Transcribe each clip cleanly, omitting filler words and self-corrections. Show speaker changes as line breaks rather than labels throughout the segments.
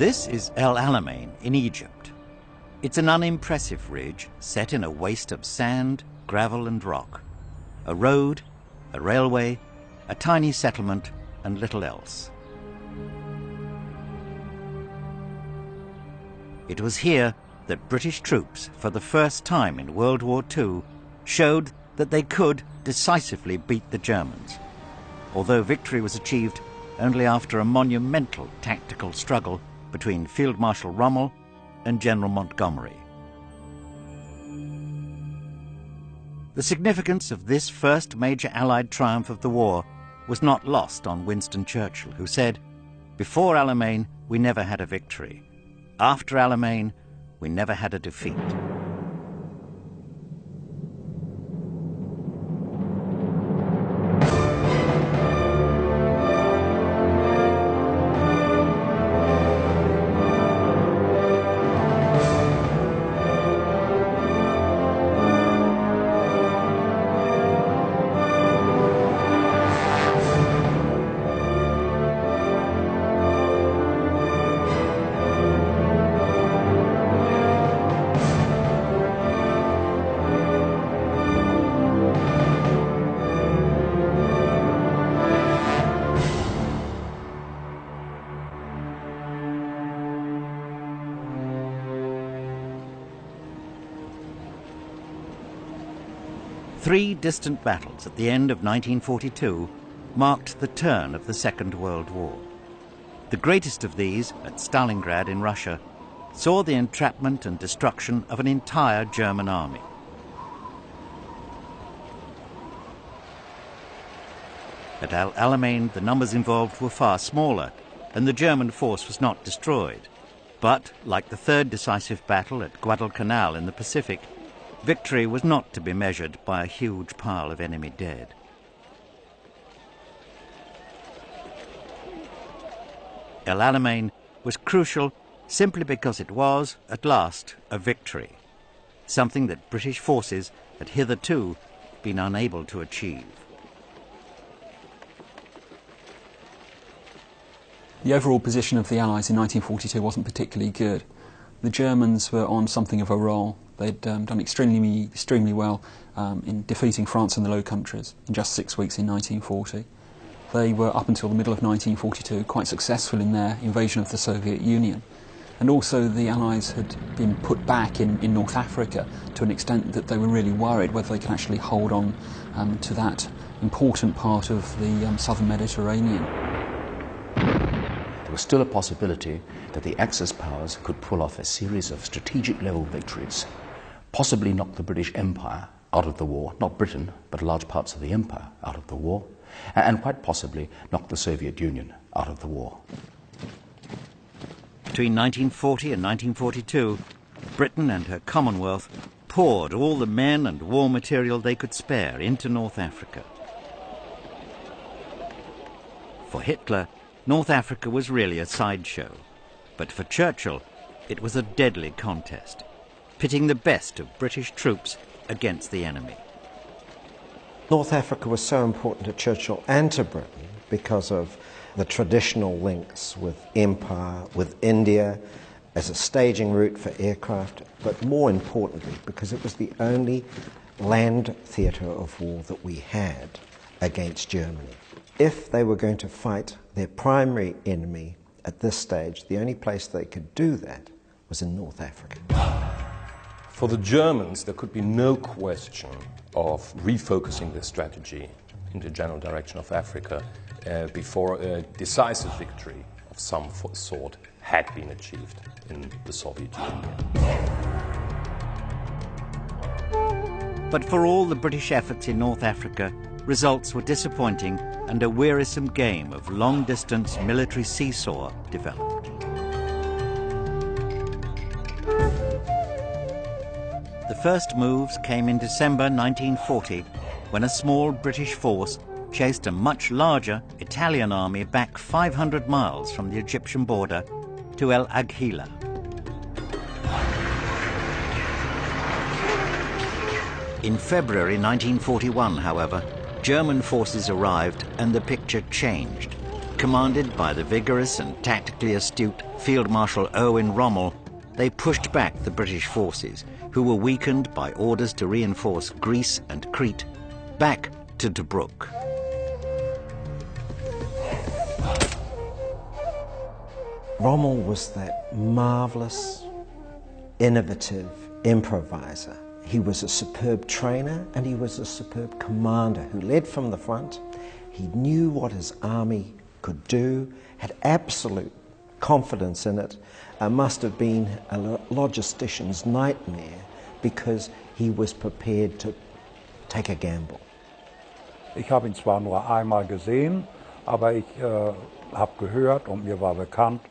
This is El Alamein in Egypt. It's an unimpressive ridge set in a waste of sand, gravel and rock. A road, a railway, a tiny settlement and little else. It was here that British troops, for the first time in World War II, showed that they could decisively beat the Germans, although victory was achieved only after a monumental tactical struggle between Field Marshal Rommel and General Montgomery. The significance of this first major Allied triumph of the war was not lost on Winston Churchill, who said, "Before Alamein, we never had a victory. After Alamein, we never had a defeat." Three distant battles at the end of 1942 marked the turn of the Second World War. The greatest of these, at Stalingrad in Russia, saw the entrapment and destruction of an entire German army. At El Alamein, the numbers involved were far smaller, and the German force was not destroyed. But, like the third decisive battle at Guadalcanal in the Pacific, victory was not to be measured by a huge pile of enemy dead. El Alamein was crucial simply because it was, at last, a victory, something that British forces had hitherto been unable to achieve.
The overall position of the Allies in 1942 wasn't particularly good. The Germans were on something of a roll. They'd done extremely well in defeating France in the Low Countries in just 6 weeks in 1940. They were, up until the middle of 1942, quite successful in their invasion of the Soviet Union. And also the Allies had been put back in North Africa to an extent that they were really worried whether they could actually hold on to that important part of the southern Mediterranean.
There was still a possibility that the Axis powers could pull off a series of strategic-level victories, possibly knock the British Empire out of the war, not Britain, but large parts of the Empire out of the war, and quite possibly knock the Soviet Union out of the war.
Between 1940 and 1942, Britain and her Commonwealth poured all the men and war material they could spare into North Africa. For Hitler, North Africa was really a sideshow, but for Churchill, it was a deadly contest, pitting the best of British troops against the enemy.
North Africa was so important to Churchill and to Britain because of the traditional links with Empire, with India, as a staging route for aircraft, but more importantly, because it was the only land theatre of war that we had against Germany. If they were going to fight their primary enemy at this stage, the only place they could do that was in North Africa.
For the Germans, there could be no question of refocusing their strategy in the general direction of Africa before a decisive victory of some sort had been achieved in the Soviet Union.
But for all the British efforts in North Africa, results were disappointing and a wearisome game of long-distance military seesaw developed. The first moves came in December 1940, when a small British force chased a much larger Italian army back 500 miles from the Egyptian border to El Aghila. In February 1941, however, German forces arrived and the picture changed. Commanded by the vigorous and tactically astute Field Marshal Erwin Rommel, they pushed back the British forces, who were weakened by orders to reinforce Greece and Crete, back to Tobruk.
Rommel was that marvellous, innovative improviser. He was a superb trainer and he was a superb commander who led from the front. He knew what his army could do, had absolute confidence in it, must have been a logistician's nightmare because he was prepared to take a gamble.
Ich habe ihn zwar nur einmal gesehen, aber ich habe gehört und mir war bekannt,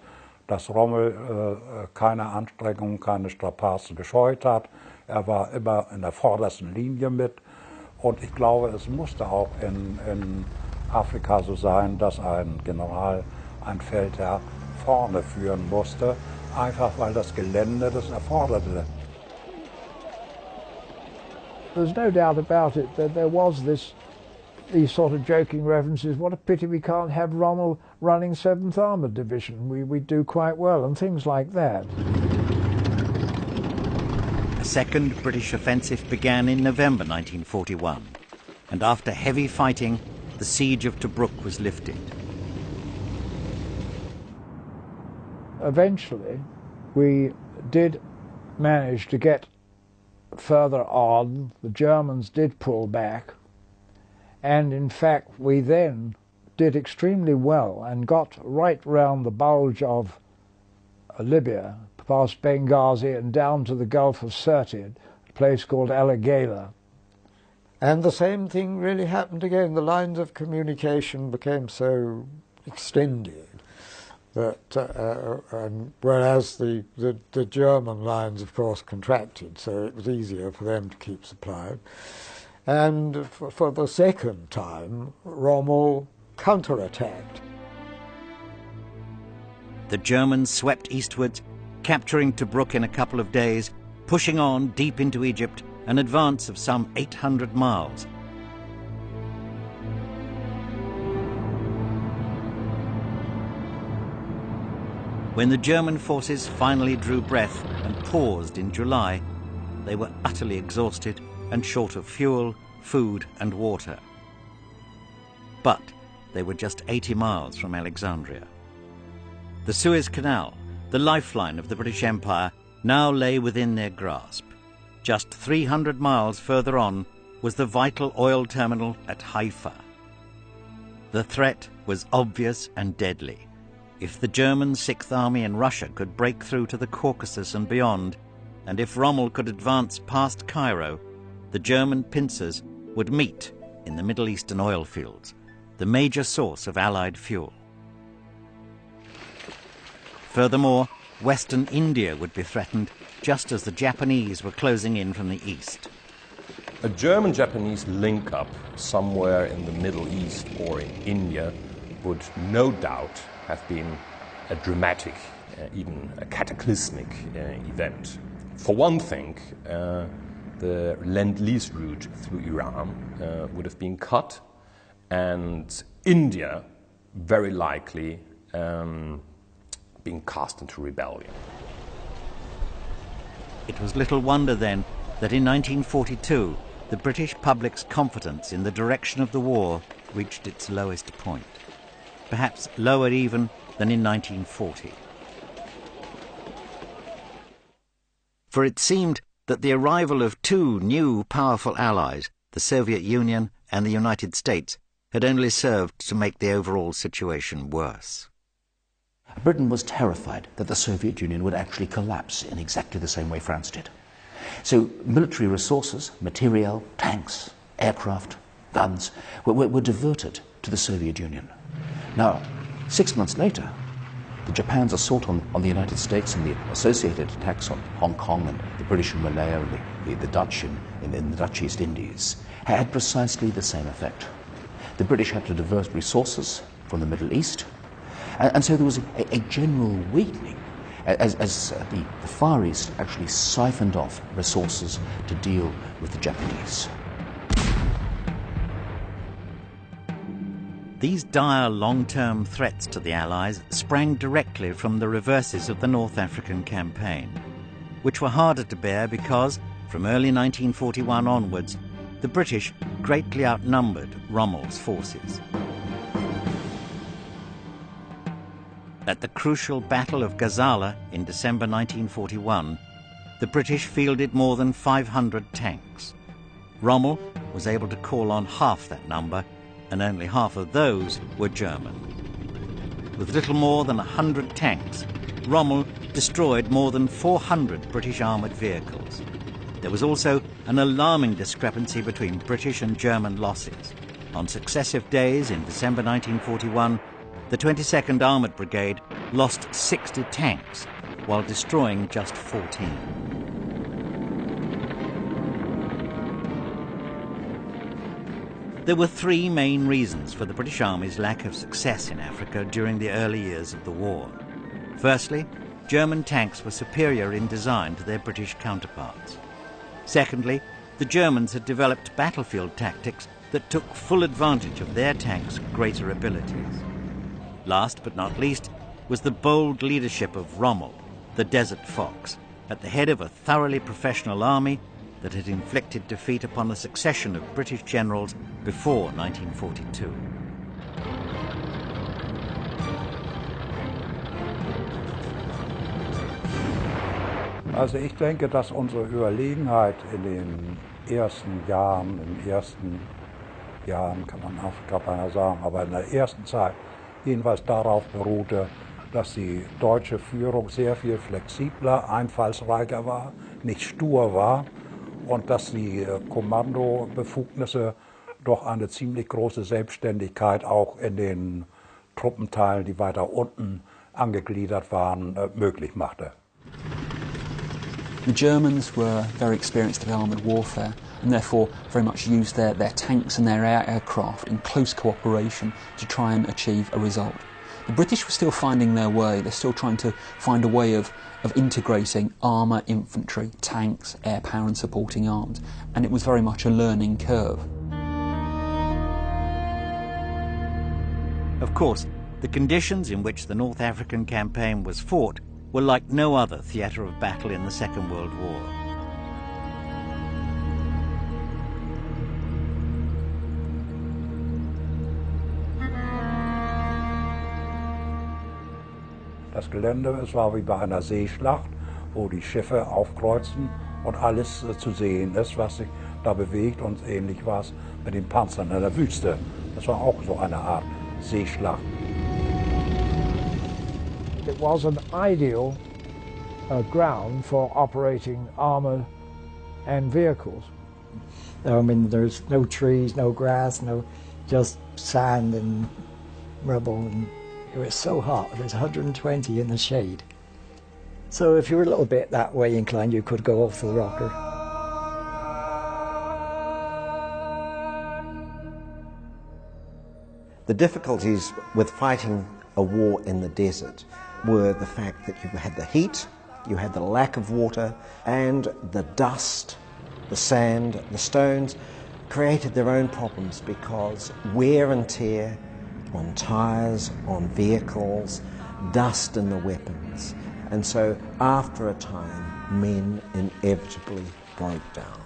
dass Rommel keine Anstrengungen, keine Strapazen gescheut hat. Er war immer in der vordersten Linie mit. Und ich glaube, es musste auch in Afrika so sein, dass ein General ein Feldherr vorne führen musste, einfach weil das Gelände das erforderte.
There's no doubt about it that there was these sort of joking references, what a pity we can't have Rommel running 7th Armoured Division, we do quite well, and things like that.
A second British offensive began in November 1941, and after heavy fighting, the siege of Tobruk was lifted.
Eventually, we did manage to get further on. The Germans did pull back, and in fact we then did extremely well and got right round the bulge of Libya, past Benghazi and down to the Gulf of Sirte, a place called Alagela.
And the same thing really happened again. The lines of communication became so extended that, whereas the German lines, of course, contracted, so it was easier for them to keep supplied. And for the second time, Rommel counterattacked.
The Germans swept eastwards, capturing Tobruk in a couple of days, pushing on deep into Egypt, an advance of some 800 miles. When the German forces finally drew breath and paused in July, they were utterly exhausted and short of fuel, food and water. But they were just 80 miles from Alexandria. The Suez Canal, the lifeline of the British Empire, now lay within their grasp. Just 300 miles further on was the vital oil terminal at Haifa. The threat was obvious and deadly. If the German Sixth Army in Russia could break through to the Caucasus and beyond, and if Rommel could advance past Cairo, the German pincers would meet in the Middle Eastern oil fields, the major source of Allied fuel. Furthermore, Western India would be threatened just as the Japanese were closing in from the east.
A German-Japanese link-up somewhere in the Middle East or in India would no doubt have been a dramatic, even a cataclysmic event. For one thing, the Lend-Lease route through Iran would have been cut, and India very likely being cast into rebellion.
It was little wonder then that in 1942 the British public's confidence in the direction of the war reached its lowest point, perhaps lower even than in 1940. For it seemed that the arrival of two new powerful allies, the Soviet Union and the United States, had only served to make the overall situation worse.
Britain was terrified that the Soviet Union would actually collapse in exactly the same way France did. So military resources, materiel, tanks, aircraft, guns, were diverted to the Soviet Union. Now, 6 months later, the Japan's assault on the United States and the associated attacks on Hong Kong and the British in Malaya and the Dutch in the Dutch East Indies had precisely the same effect. The British had to divert resources from the Middle East, and so there was a general weakening as the Far East actually siphoned off resources to deal with the Japanese.
These dire long-term threats to the Allies sprang directly from the reverses of the North African campaign, which were harder to bear because, from early 1941 onwards, the British greatly outnumbered Rommel's forces. At the crucial Battle of Gazala in December 1941, the British fielded more than 500 tanks. Rommel was able to call on half that number, and only half of those were German. With little more than 100 tanks, Rommel destroyed more than 400 British armoured vehicles. There was also an alarming discrepancy between British and German losses. On successive days in December 1941, the 22nd Armoured Brigade lost 60 tanks, while destroying just 14. There were three main reasons for the British Army's lack of success in Africa during the early years of the war. Firstly, German tanks were superior in design to their British counterparts. Secondly, the Germans had developed battlefield tactics that took full advantage of their tanks' greater abilities. Last but not least was the bold leadership of Rommel, the Desert Fox, at the head of a thoroughly professional army that had inflicted defeat upon a succession of British generals before 1942.
Also ich denke, dass unsere Überlegenheit in den ersten Jahren, kann man Afrika beinahe sagen, aber in der ersten Zeit jedenfalls darauf beruhte, dass die deutsche Führung sehr viel flexibler, einfallsreicher war, nicht stur war und dass die Kommandobefugnisse doch eine ziemlich große Selbstständigkeit auch in den Truppenteilen, die weiter unten angegliedert waren, möglich machte.
The Germans were very experienced at armoured warfare and therefore very much used their tanks and their aircraft in close cooperation to try and achieve a result. The British were still finding their way. They're still trying to find a way of integrating armour, infantry, tanks, air power and supporting arms, and it was very much a learning curve.
Of course, the conditions in which the North African campaign was fought were like no other theatre of battle in the Second World War.
Das Gelände, es war wie bei einer Seeschlacht, wo die Schiffe aufkreuzen und alles zu sehen ist, was sich da bewegt, und ähnlich war es mit den Panzern in der Wüste. Das war auch so eine Art Seeschlacht.
It was an ideal ground for operating armour and vehicles.
I mean, there's no trees, no grass, just sand and rubble, and it was so hot. It was 120 in the shade. So if you were a little bit that way inclined, you could go off the rocker.
The difficulties with fighting a war in the desert were the fact that you had the heat, you had the lack of water, and the dust, the sand, the stones created their own problems because wear and tear on tyres, on vehicles, dust in the weapons. And so after a time, men inevitably broke down.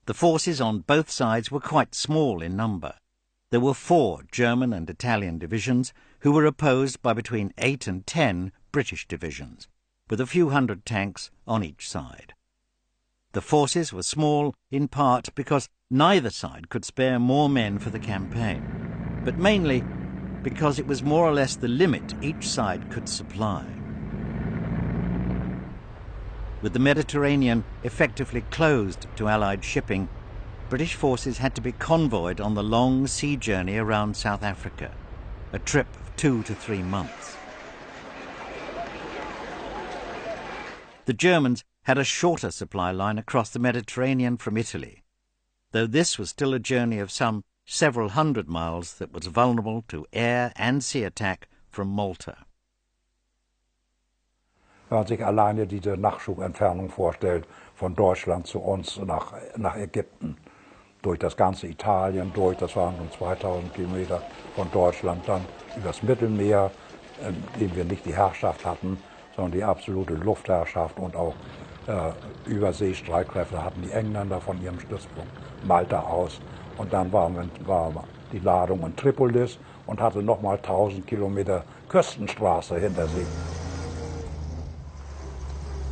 The forces on both sides were quite small in number. There were 4 German and Italian divisions who were opposed by between 8 and 10 British divisions, with a few hundred tanks on each side. The forces were small in part because neither side could spare more men for the campaign, but mainly because it was more or less the limit each side could supply. With the Mediterranean effectively closed to Allied shipping, British forces had to be convoyed on the long sea journey around South Africa, a trip of 2 to 3 months. The Germans had a shorter supply line across the Mediterranean from Italy, though this was still a journey of some several hundred miles that was vulnerable to air and sea attack from Malta.
Wenn man sich alleine diese Nachschubentfernung vorstellt, von Deutschland zu uns nach Ägypten, durch das ganze Italien durch, das waren rund 2000 Kilometer von Deutschland, dann übers Mittelmeer, in dem wir nicht die Herrschaft hatten, sondern die absolute Luftherrschaft und auch Überseestreitkräfte hatten die Engländer von ihrem Stützpunkt Malta aus. Und dann war die Ladung in Tripolis und hatte nochmal 1000 Kilometer Küstenstraße hinter sich.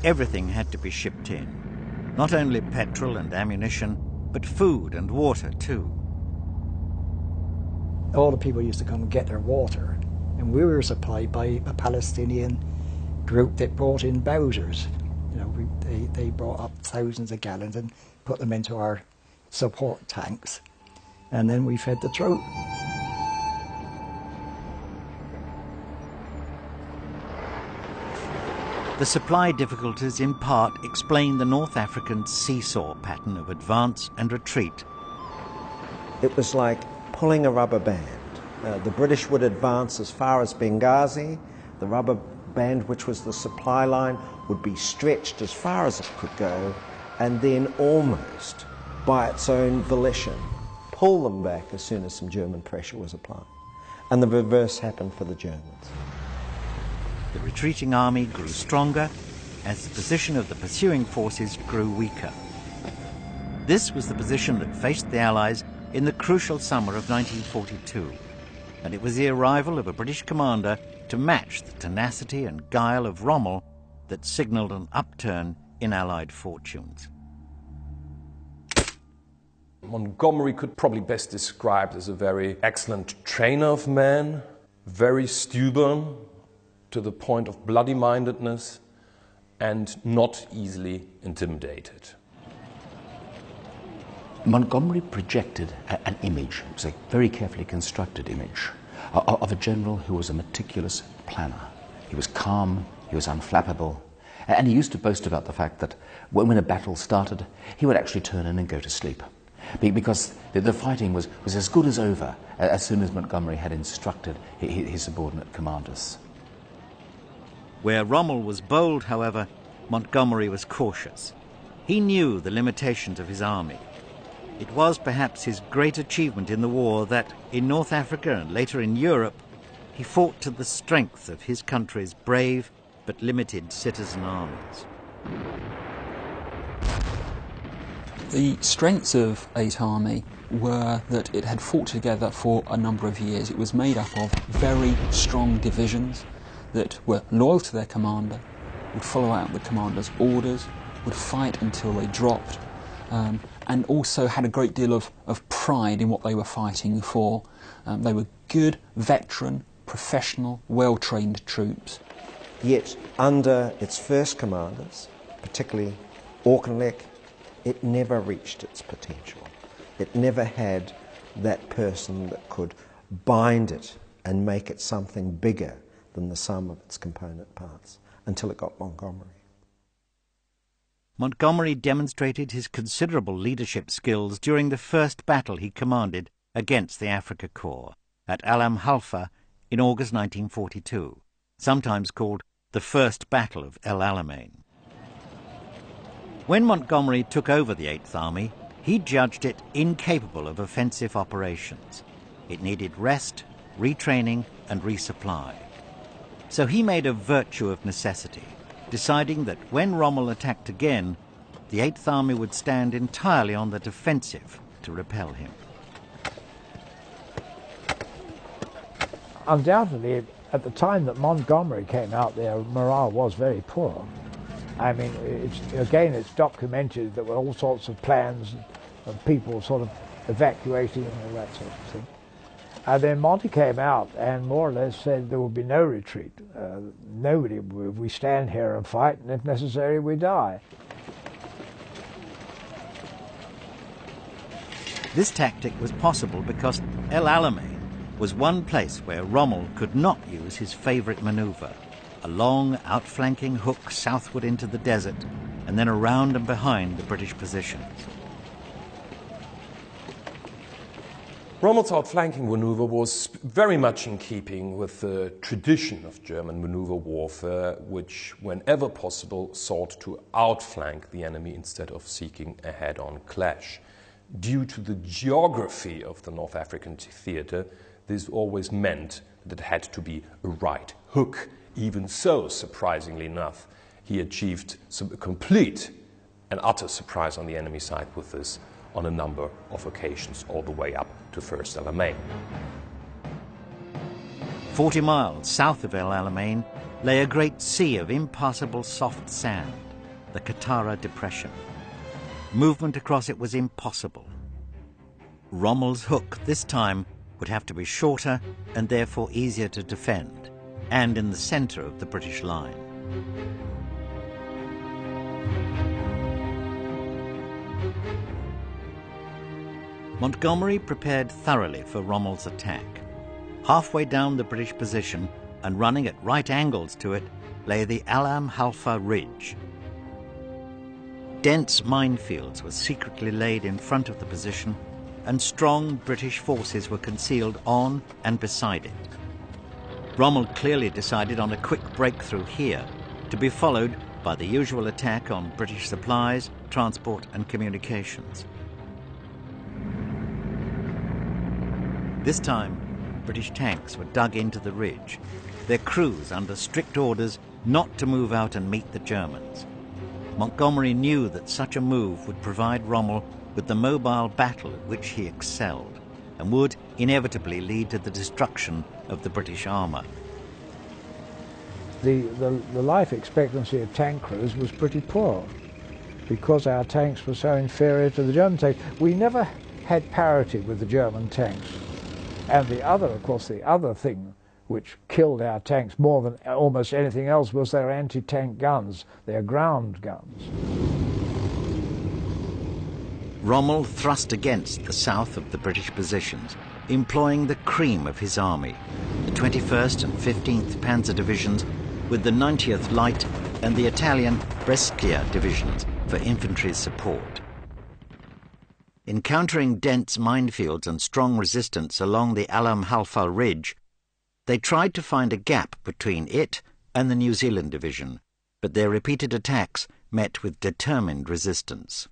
Everything had to be shipped in. Not only petrol and ammunition, but food and water too.
All the people used to come and get their water, and we were supplied by a Palestinian group that brought in Bowsers. You know, they brought up thousands of gallons and put them into our support tanks, and then we fed the troops.
The supply difficulties in part explain the North African seesaw pattern of advance and retreat.
It was like pulling a rubber band. The British would advance as far as Benghazi. The rubber band, which was the supply line, would be stretched as far as it could go, and then almost by its own volition pull them back as soon as some German pressure was applied. And the reverse happened for the Germans.
The retreating army grew stronger as the position of the pursuing forces grew weaker. This was the position that faced the Allies in the crucial summer of 1942, and it was the arrival of a British commander to match the tenacity and guile of Rommel that signalled an upturn in Allied fortunes.
Montgomery could probably best described as a very excellent trainer of men, very stubborn to the point of bloody-mindedness, and not easily intimidated.
Montgomery projected an image, it was a very carefully constructed image, of a general who was a meticulous planner. He was calm, he was unflappable, and he used to boast about the fact that when a battle started, he would actually turn in and go to sleep, because the fighting was as good as over as soon as Montgomery had instructed his subordinate commanders.
Where Rommel was bold, however, Montgomery was cautious. He knew the limitations of his army. It was perhaps his great achievement in the war that, in North Africa and later in Europe, he fought to the strength of his country's brave but limited citizen armies.
The strengths of 8th Army were that it had fought together for a number of years. It was made up of very strong divisions that were loyal to their commander, would follow out the commander's orders, would fight until they dropped, and also had a great deal of pride in what they were fighting for. They were good, veteran, professional, well-trained troops.
Yet under its first commanders, particularly Auchinleck, it never reached its potential. It never had that person that could bind it and make it something bigger than the sum of its component parts, until it got Montgomery.
Montgomery demonstrated his considerable leadership skills during the first battle he commanded against the Afrika Corps at Al-Halfa in August 1942, sometimes called the First Battle of El Alamein. When Montgomery took over the 8th Army, he judged it incapable of offensive operations. It needed rest, retraining, and resupply. So he made a virtue of necessity, deciding that when Rommel attacked again, the 8th Army would stand entirely on the defensive to repel him.
Undoubtedly, at the time that Montgomery came out there, morale was very poor. I mean, it's documented there were all sorts of plans of people sort of evacuating and all that sort of thing. And then Monty came out and more or less said there will be no retreat. We stand here and fight, and if necessary, we die.
This tactic was possible because El Alamein was one place where Rommel could not use his favourite manoeuvre, a long outflanking hook southward into the desert and then around and behind the British positions.
Rommel's outflanking maneuver was very much in keeping with the tradition of German maneuver warfare, which, whenever possible, sought to outflank the enemy instead of seeking a head-on clash. Due to the geography of the North African theater, this always meant that it had to be a right hook. Even so, surprisingly enough, he achieved some complete and utter surprise on the enemy side with this on a number of occasions, all the way up to First El Alamein.
40 miles south of El Alamein lay a great sea of impassable soft sand, the Katara Depression. Movement across it was impossible. Rommel's hook this time would have to be shorter and therefore easier to defend, and in the centre of the British line. Montgomery prepared thoroughly for Rommel's attack. Halfway down the British position and running at right angles to it lay the Alam Halfa Ridge. Dense minefields were secretly laid in front of the position, and strong British forces were concealed on and beside it. Rommel clearly decided on a quick breakthrough here, to be followed by the usual attack on British supplies, transport and communications. This time, British tanks were dug into the ridge, their crews under strict orders not to move out and meet the Germans. Montgomery knew that such a move would provide Rommel with the mobile battle at which he excelled, and would inevitably lead to the destruction of the British armour.
The life expectancy of tank crews was pretty poor because our tanks were so inferior to the German tanks. We never had parity with the German tanks. And the other, of course, the other thing which killed our tanks more than almost anything else was their anti-tank guns, their ground guns.
Rommel thrust against the south of the British positions, employing the cream of his army, the 21st and 15th Panzer Divisions with the 90th Light and the Italian Brescia Divisions for infantry support. Encountering dense minefields and strong resistance along the Alam Halfa Ridge, they tried to find a gap between it and the New Zealand Division, but their repeated attacks met with determined resistance.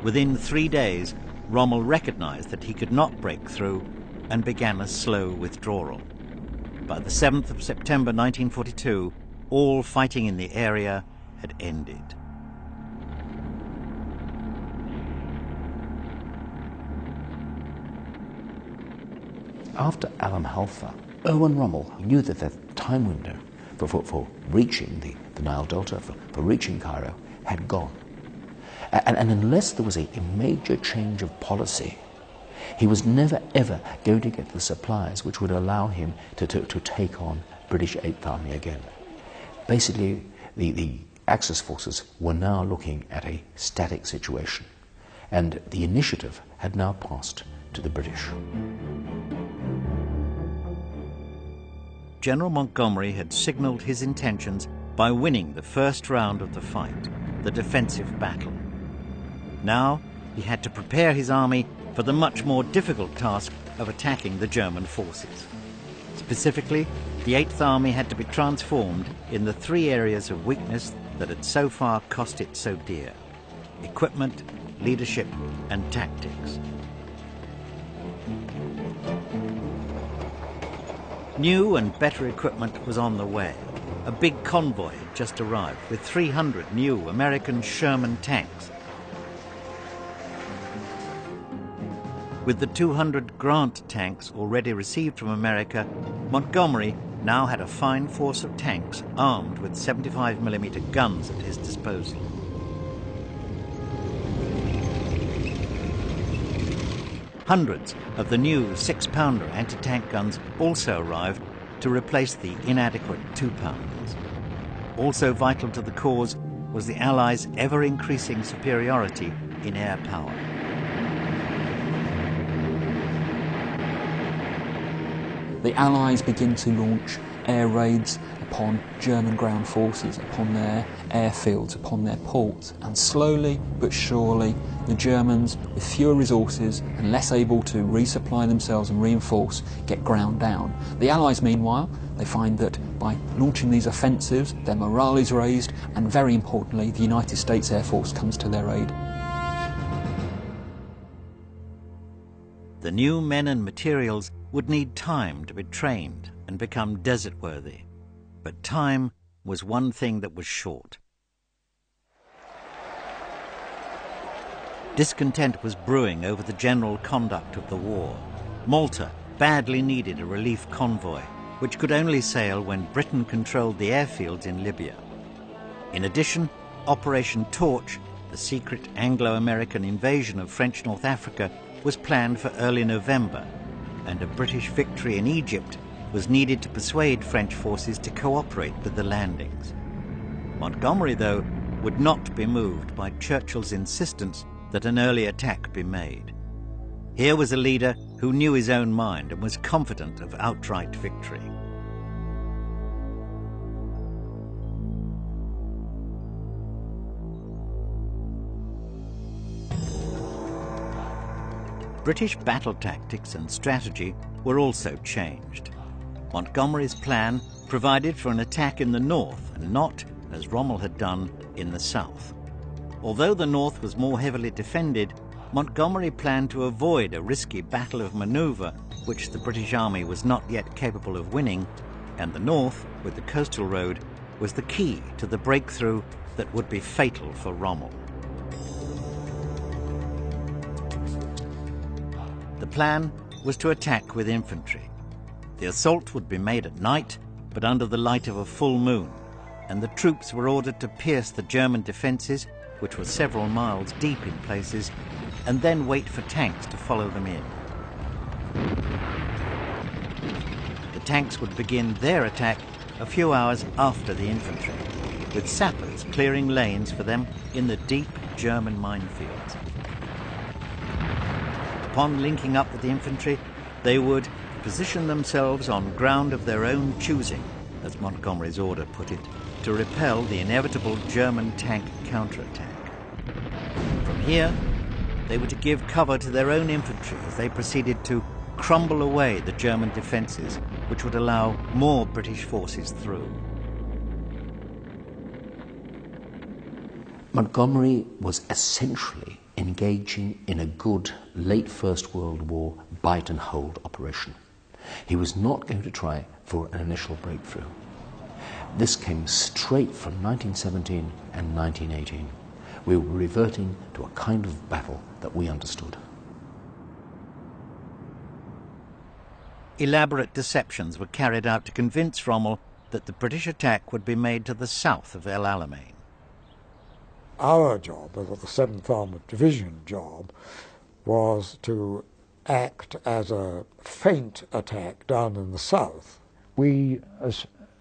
Within 3 days, Rommel recognized that he could not break through and began a slow withdrawal. By the 7th of September 1942, all fighting in the area had ended.
After Alam Halfa, Erwin Rommel knew that the time window for reaching the Nile Delta, for reaching Cairo, had gone. And unless there was a major change of policy, he was never ever going to get the supplies which would allow him to take on British 8th Army again. Basically, the Axis forces were now looking at a static situation, and the initiative had now passed to the British.
General Montgomery had signalled his intentions by winning the first round of the fight, the defensive battle. Now he had to prepare his army for the much more difficult task of attacking the German forces. Specifically, the 8th Army had to be transformed in the 3 areas of weakness that had so far cost it so dear: equipment, leadership, and tactics. New and better equipment was on the way. A big convoy had just arrived with 300 new American Sherman tanks. With the 200 Grant tanks already received from America, Montgomery now had a fine force of tanks armed with 75mm guns at his disposal. Hundreds of the new 6-pounder anti-tank guns also arrived to replace the inadequate 2-pounders. Also vital to the cause was the Allies' ever-increasing superiority in air power.
The Allies begin to launch air raids upon German ground forces, upon their airfields, upon their ports, and slowly but surely the Germans, with fewer resources and less able to resupply themselves and reinforce, get ground down. The Allies, meanwhile, they find that by launching these offensives, their morale is raised, and very importantly, the United States Air Force comes to their aid.
The new men and materials would need time to be trained and become desert-worthy. But time was one thing that was short. Discontent was brewing over the general conduct of the war. Malta badly needed a relief convoy, which could only sail when Britain controlled the airfields in Libya. In addition, Operation Torch, the secret Anglo-American invasion of French North Africa, was planned for early November, and a British victory in Egypt was needed to persuade French forces to cooperate with the landings. Montgomery, though, would not be moved by Churchill's insistence that an early attack be made. Here was a leader who knew his own mind and was confident of outright victory. British battle tactics and strategy were also changed. Montgomery's plan provided for an attack in the north and not, as Rommel had done, in the south. Although the north was more heavily defended, Montgomery planned to avoid a risky battle of manoeuvre which the British Army was not yet capable of winning, and the north, with the coastal road, was the key to the breakthrough that would be fatal for Rommel. The plan was to attack with infantry. The assault would be made at night, but under the light of a full moon, and the troops were ordered to pierce the German defences, which were several miles deep in places, and then wait for tanks to follow them in. The tanks would begin their attack a few hours after the infantry, with sappers clearing lanes for them in the deep German minefields. Upon linking up with the infantry, they would position themselves on ground of their own choosing, as Montgomery's order put it, to repel the inevitable German tank counterattack. From here, they were to give cover to their own infantry as they proceeded to crumble away the German defences, which would allow more British forces through.
Montgomery was essentially engaging in a good late First World War bite and hold operation. He was not going to try for an initial breakthrough. This came straight from 1917 and 1918. We were reverting to a kind of battle that we understood.
Elaborate deceptions were carried out to convince Rommel that the British attack would be made to the south of El Alamein.
Our job, the 7th Armoured Division job, was to act as a feint attack down in the south.
We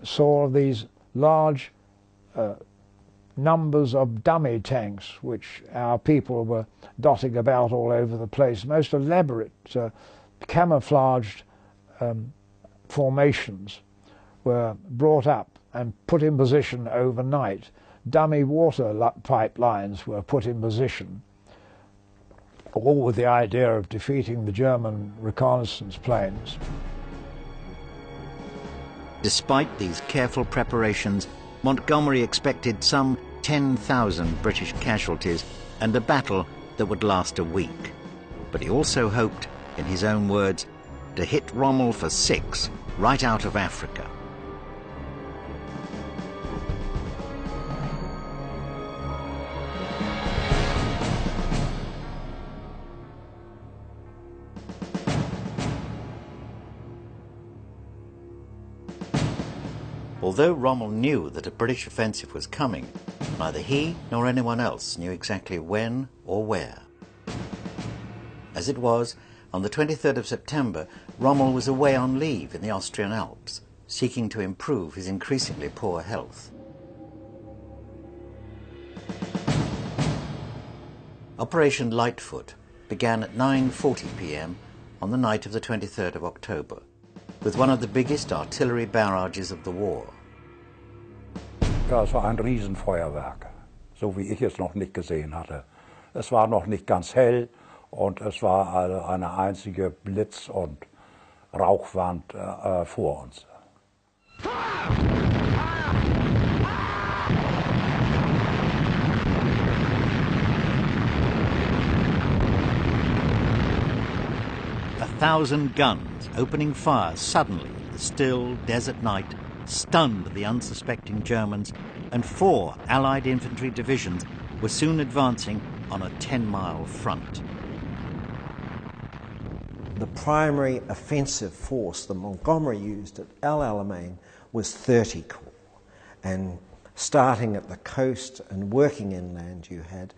saw these large numbers of dummy tanks which our people were dotting about all over the place, most elaborate camouflaged formations were brought up and put in position overnight. Dummy water pipelines were put in position, all with the idea of defeating the German reconnaissance planes.
Despite these careful preparations, Montgomery expected some 10,000 British casualties and a battle that would last a week. But he also hoped, in his own words, to hit Rommel for 6 right out of Africa. Although Rommel knew that a British offensive was coming, neither he nor anyone else knew exactly when or where. As it was, on the 23rd of September, Rommel was away on leave in the Austrian Alps, seeking to improve his increasingly poor health. Operation Lightfoot began at 9:40 p.m. on the night of the 23rd of October, with one of the biggest artillery barrages of the war.
Ja, es war ein Riesenfeuerwerk, so wie ich es noch nicht gesehen hatte. Es war noch nicht ganz hell und es war eine einzige Blitz- und Rauchwand vor uns.
A thousand guns opening fire suddenly in the still desert night stunned the unsuspecting Germans, and 4 Allied infantry divisions were soon advancing on a 10-mile front.
The primary offensive force that Montgomery used at El Alamein was 30 Corps, and starting at the coast and working inland you had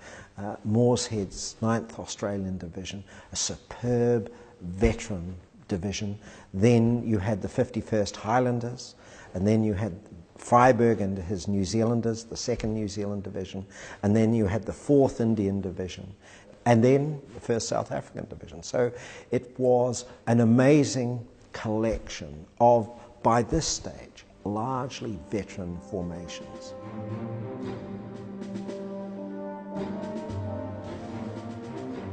Mooreshead's 9th Australian Division, a superb veteran division. Then you had the 51st Highlanders, and then you had Freiburg and his New Zealanders, the 2nd New Zealand Division, and then you had the 4th Indian Division, and then the 1st South African Division. So it was an amazing collection of, by this stage, largely veteran formations.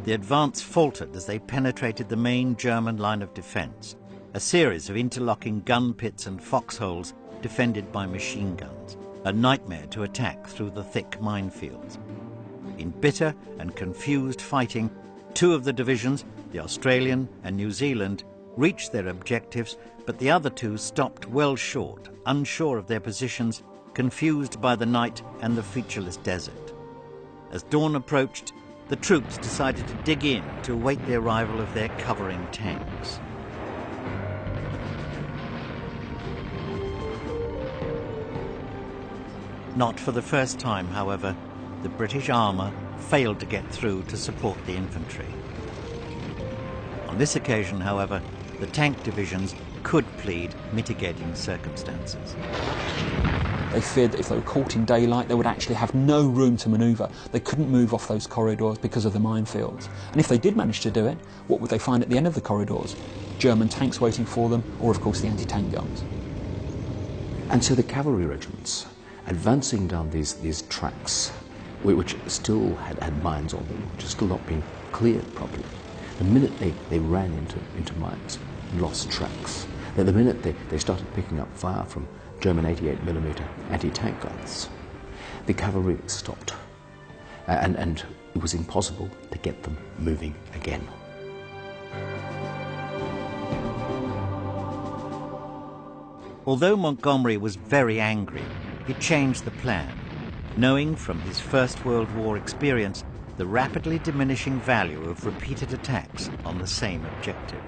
The advance faltered as they penetrated the main German line of defence, a series of interlocking gun pits and foxholes defended by machine guns, a nightmare to attack through the thick minefields. In bitter and confused fighting, 2 of the divisions, the Australian and New Zealand, reached their objectives, but the other 2 stopped well short, unsure of their positions, confused by the night and the featureless desert. As dawn approached, the troops decided to dig in to await the arrival of their covering tanks. Not for the first time, however, the British armour failed to get through to support the infantry. On this occasion, however, the tank divisions could plead mitigating circumstances.
They feared that if they were caught in daylight, they would actually have no room to manoeuvre. They couldn't move off those corridors because of the minefields. And if they did manage to do it, what would they find at the end of the corridors? German tanks waiting for them, or of course the anti-tank guns.
And so the cavalry regiments, advancing down these tracks, which still had mines on them, which had still not been cleared properly, the minute they ran into mines, lost tracks. The minute they started picking up fire from German 88mm anti-tank guns, the cavalry stopped, and it was impossible to get them moving again.
Although Montgomery was very angry, he changed the plan, knowing from his First World War experience the rapidly diminishing value of repeated attacks on the same objective.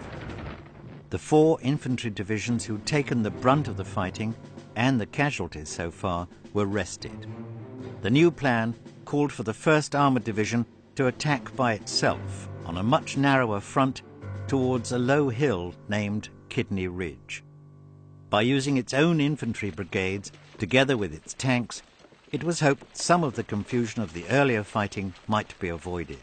The 4 infantry divisions who'd taken the brunt of the fighting and the casualties so far were rested. The new plan called for the 1st Armoured Division to attack by itself on a much narrower front towards a low hill named Kidney Ridge. By using its own infantry brigades together with its tanks, it was hoped some of the confusion of the earlier fighting might be avoided.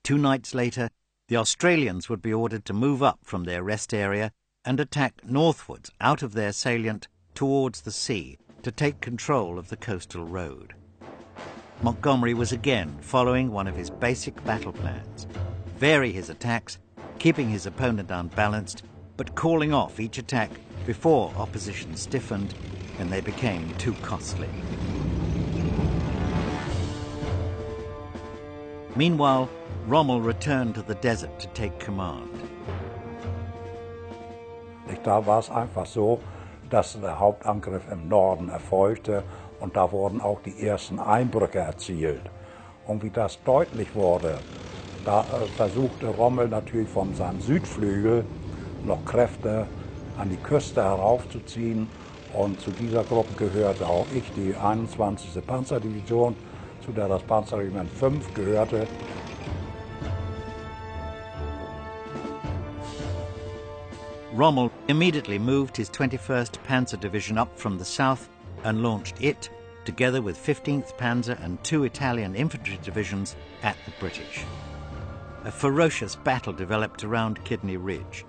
2 nights later, the Australians would be ordered to move up from their rest area and attack northwards out of their salient towards the sea to take control of the coastal road. Montgomery was again following one of his basic battle plans: vary his attacks, keeping his opponent unbalanced, but calling off each attack before opposition stiffened and they became too costly. Meanwhile, Rommel returned to the desert to take command.
Da war es einfach so, dass der Hauptangriff im Norden erfolgte und da wurden auch die ersten Einbrüche erzielt. Und wie das deutlich wurde, da versuchte Rommel natürlich von seinem Südflügel noch Kräfte an die Küste heraufzuziehen, und zu dieser Gruppe gehörte auch ich, die 21. Panzerdivision, zu der das Panzerregiment 5 gehörte.
Rommel immediately moved his 21st Panzer Division up from the south and launched it together with 15th Panzer and 2 Italian infantry divisions at the British. A ferocious battle developed around Kidney Ridge,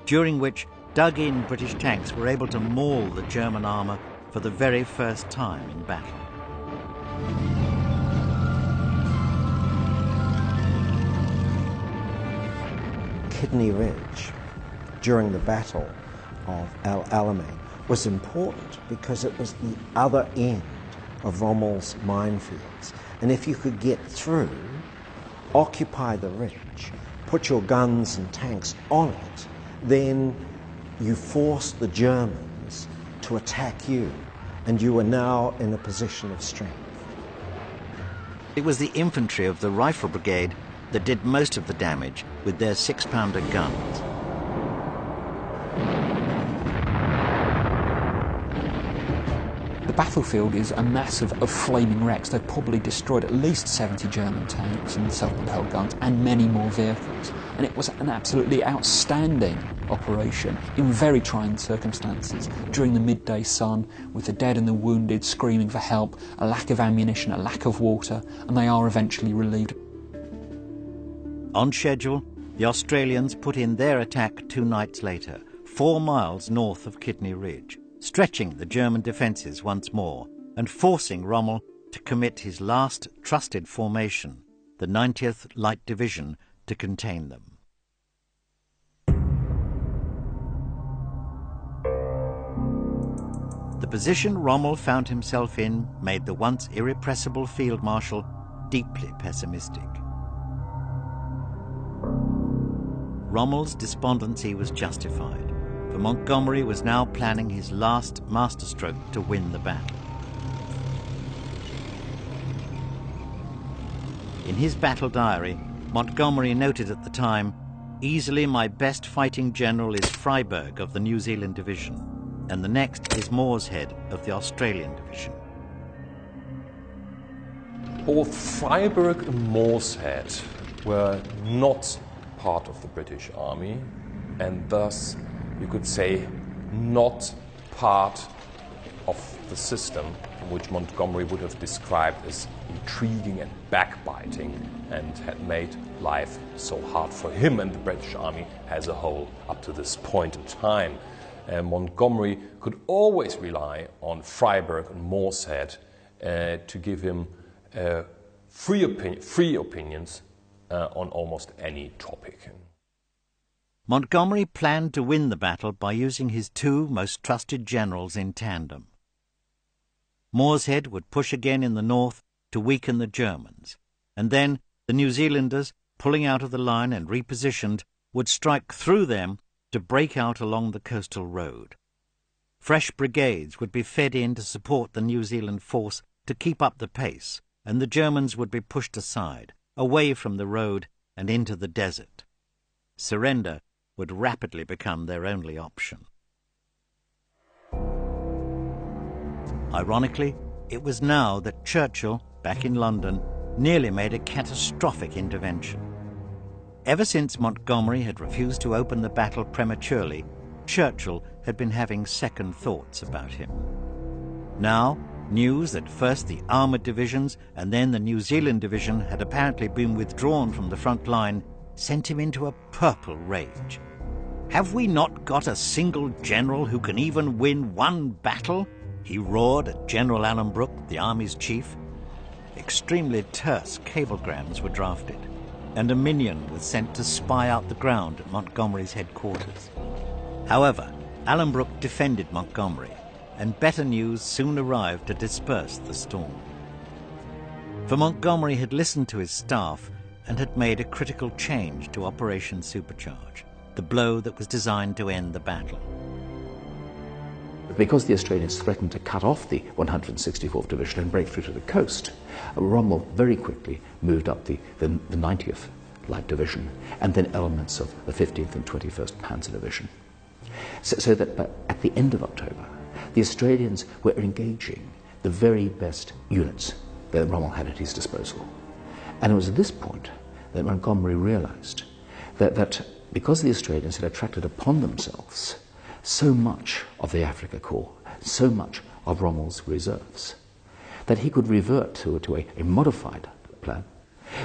during which dug-in British tanks were able to maul the German armour for the very first time in battle.
Kidney Ridge, during the Battle of El Alamein, was important because it was the other end of Rommel's minefields. And if you could get through, occupy the ridge, put your guns and tanks on it, then you forced the Germans to attack you, and you were now in a position of strength.
It was the infantry of the Rifle Brigade that did most of the damage with their 6-pounder guns.
The battlefield is a mass of flaming wrecks. They've probably destroyed at least 70 German tanks and self-propelled guns and many more vehicles. And it was an absolutely outstanding operation in very trying circumstances, during the midday sun, with the dead and the wounded screaming for help, a lack of ammunition, a lack of water, and they are eventually relieved.
On schedule, the Australians put in their attack 2 nights later, 4 miles north of Kidney Ridge, stretching the German defences once more and forcing Rommel to commit his last trusted formation, the 90th Light Division, to contain them. The position Rommel found himself in made the once irrepressible Field Marshal deeply pessimistic. Rommel's despondency was justified, for Montgomery was now planning his last masterstroke to win the battle. In his battle diary, Montgomery noted at the time, "Easily my best fighting general is Freyberg of the New Zealand Division, and the next is Morshead of the Australian Division."
Both Freyberg and Morshead were not part of the British Army, and thus, you could say, not part of the system which Montgomery would have described as intriguing and backbiting, and had made life so hard for him and the British Army as a whole up to this point in time. Montgomery could always rely on Freyberg and Morshead to give him free opinions on almost any topic.
Montgomery planned to win the battle by using his 2 most trusted generals in tandem. Morshead would push again in the north to weaken the Germans, and then the New Zealanders, pulling out of the line and repositioned, would strike through them to break out along the coastal road. Fresh brigades would be fed in to support the New Zealand force to keep up the pace, and the Germans would be pushed aside, away from the road and into the desert. Surrender would rapidly become their only option. Ironically, it was now that Churchill, back in London, nearly made a catastrophic intervention. Ever since Montgomery had refused to open the battle prematurely, Churchill had been having second thoughts about him. Now, news that first the armoured divisions and then the New Zealand division had apparently been withdrawn from the front line sent him into a purple rage. "Have we not got a single general who can even win one battle?" he roared at General Alanbrooke, the army's chief. Extremely terse cablegrams were drafted, and a minion was sent to spy out the ground at Montgomery's headquarters. However, Alanbrooke defended Montgomery, and better news soon arrived to disperse the storm. For Montgomery had listened to his staff and had made a critical change to Operation Supercharge, the blow that was designed to end the battle.
Because the Australians threatened to cut off the 164th Division and break through to the coast, Rommel very quickly moved up the 90th Light Division and then elements of the 15th and 21st Panzer Division. So that at the end of October, the Australians were engaging the very best units that Rommel had at his disposal. And it was at this point that Montgomery realized that because the Australians had attracted upon themselves so much of the Afrika Corps, so much of Rommel's reserves, that he could revert to a modified plan,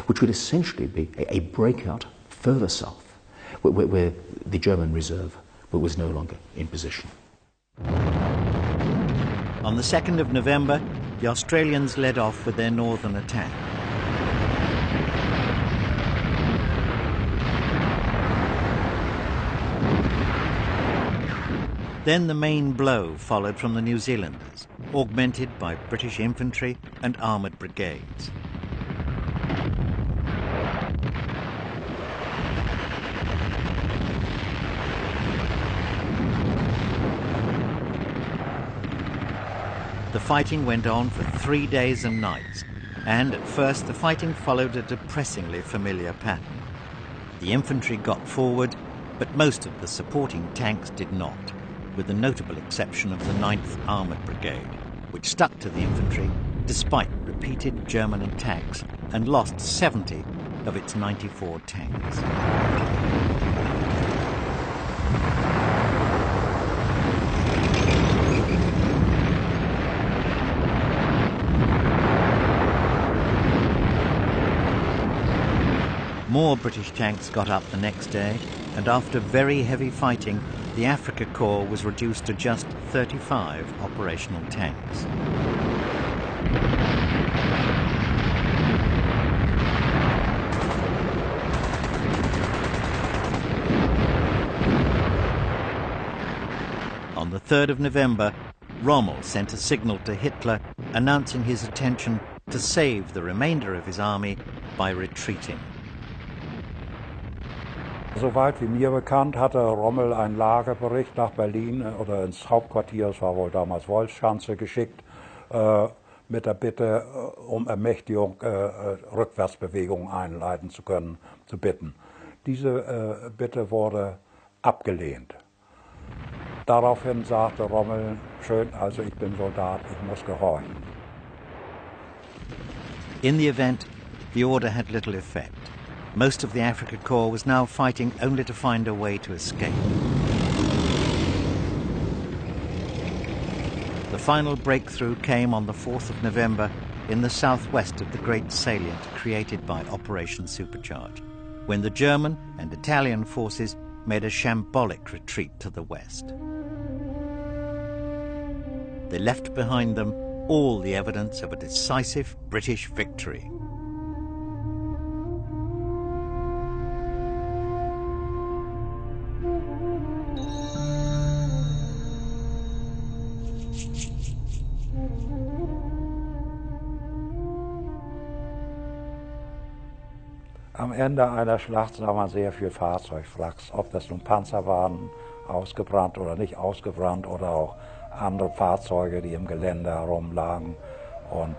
which would essentially be a breakout further south, where the German reserve was no longer in position.
On the 2nd of November, the Australians led off with their northern attack. Then the main blow followed from the New Zealanders, augmented by British infantry and armoured brigades. The fighting went on for 3 days and nights, and at first the fighting followed a depressingly familiar pattern. The infantry got forward, but most of the supporting tanks did not, with the notable exception of the 9th Armoured Brigade, which stuck to the infantry despite repeated German attacks and lost 70 of its 94 tanks. More British tanks got up the next day, and after very heavy fighting, the Afrika Corps was reduced to just 35 operational tanks. On the 3rd of November, Rommel sent a signal to Hitler announcing his intention to save the remainder of his army by retreating.
Soweit wie mir bekannt, hatte Rommel einen Lagebericht nach Berlin oder ins Hauptquartier, es war wohl damals Wolfschanze, geschickt, mit der Bitte um Ermächtigung, Rückwärtsbewegungen einleiten zu können, zu bitten. Diese Bitte wurde abgelehnt. Daraufhin sagte Rommel, schön, also ich bin Soldat, ich muss gehorchen.
In the event, the order had little effect. Most of the Afrika Corps was now fighting only to find a way to escape. The final breakthrough came on the 4th of November in the southwest of the great salient created by Operation Supercharge, when the German and Italian forces made a shambolic retreat to the west. They left behind them all the evidence of a decisive British victory.
Am Ende einer Schlacht sah man sehr viel Fahrzeugwracks, ob das nun Panzer waren, ausgebrannt oder nicht ausgebrannt, oder auch andere Fahrzeuge, die im Gelände herumlagen und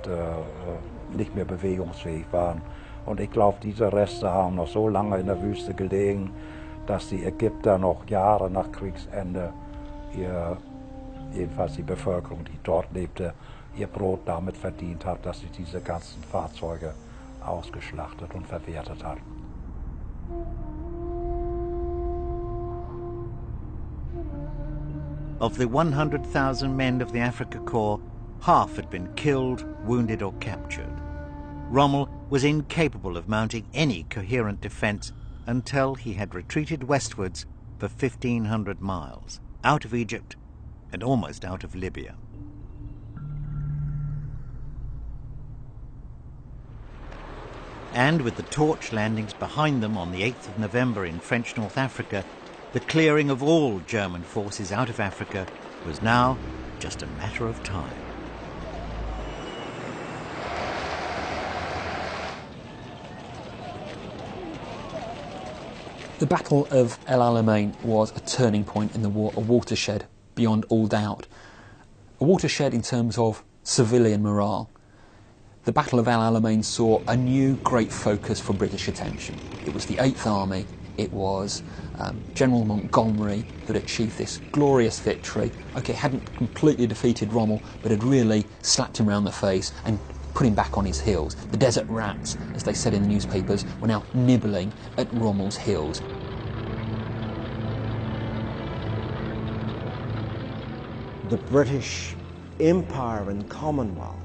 nicht mehr bewegungsfähig waren. Und ich glaube, diese Reste haben noch so lange in der Wüste gelegen, dass die Ägypter noch Jahre nach Kriegsende, jedenfalls die Bevölkerung, die dort lebte, ihr Brot damit verdient hat, dass sie diese ganzen Fahrzeuge ausgeschlachtet und verwertet hatten.
Of the 100,000 men of the Afrika Corps, half had been killed, wounded or captured. Rommel was incapable of mounting any coherent defence until he had retreated westwards for 1,500 miles, out of Egypt and almost out of Libya. And with the torch landings behind them on the 8th of November in French North Africa, the clearing of all German forces out of Africa was now just a matter of time.
The Battle of El Alamein was a turning point in the war, a watershed beyond all doubt. A watershed in terms of civilian morale. The Battle of El Alamein saw a new great focus for British attention. It was the 8th Army, it was General Montgomery that achieved this glorious victory. Okay, hadn't completely defeated Rommel, but had really slapped him round the face and put him back on his heels. The desert rats, as they said in the newspapers, were now nibbling at Rommel's heels.
The British Empire and Commonwealth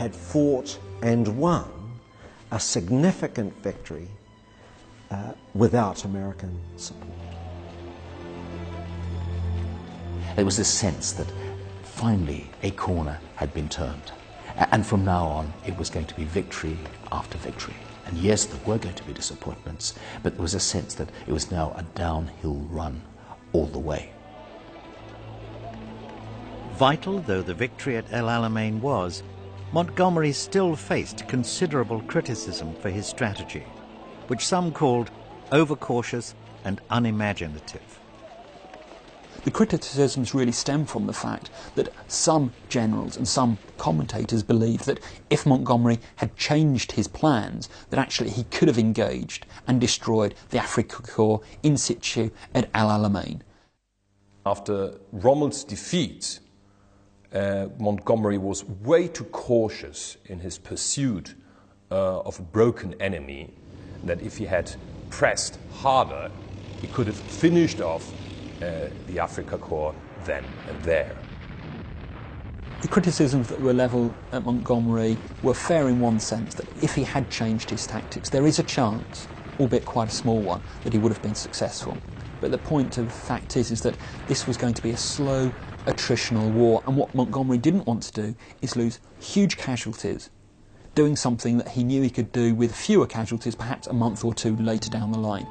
had fought and won a significant victory without American support.
There was this sense that finally a corner had been turned, and from now on it was going to be victory after victory. And yes, there were going to be disappointments, but there was a sense that it was now a downhill run all the way.
Vital though the victory at El Alamein was, Montgomery still faced considerable criticism for his strategy, which some called overcautious and unimaginative.
The criticisms really stem from the fact that some generals and some commentators believed that if Montgomery had changed his plans, that actually he could have engaged and destroyed the Afrika Corps in situ at El Alamein.
After Rommel's defeat, Montgomery was way too cautious in his pursuit of a broken enemy, that if he had pressed harder, he could have finished off the Afrika Corps then and there.
The criticisms that were levelled at Montgomery were fair in one sense, that if he had changed his tactics, there is a chance, albeit quite a small one, that he would have been successful. But the point of the fact is that this was going to be a slow, attritional war, and what Montgomery didn't want to do is lose huge casualties, doing something that he knew he could do with fewer casualties perhaps a month or two later down the line.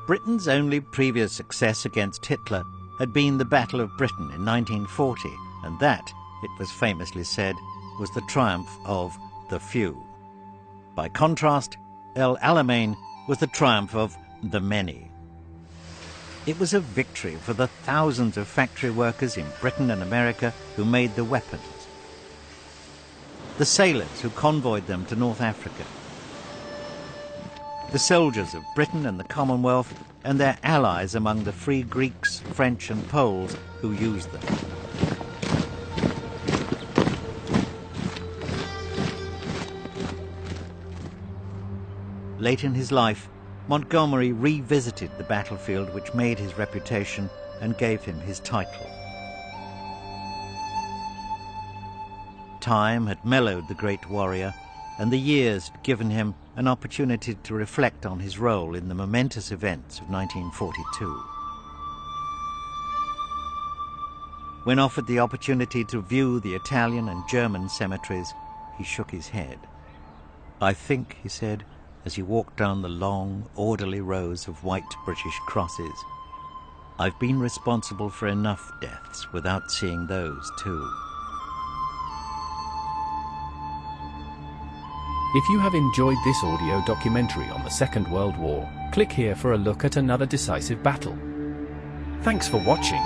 Britain's only previous success against Hitler had been the Battle of Britain in 1940, and that, it was famously said, was the triumph of the few. By contrast, El Alamein was the triumph of the many. It was a victory for the thousands of factory workers in Britain and America who made the weapons, the sailors who convoyed them to North Africa, the soldiers of Britain and the Commonwealth, and their allies among the free Greeks, French and Poles who used them. Late in his life, Montgomery revisited the battlefield which made his reputation and gave him his title. Time had mellowed the great warrior, and the years had given him an opportunity to reflect on his role in the momentous events of 1942. When offered the opportunity to view the Italian and German cemeteries, he shook his head. "I think," he said, as he walked down the long, orderly rows of white British crosses, "I've been responsible for enough deaths without seeing those too."
If you have enjoyed this audio documentary on the Second World War, click here for a look at another decisive battle. Thanks for watching.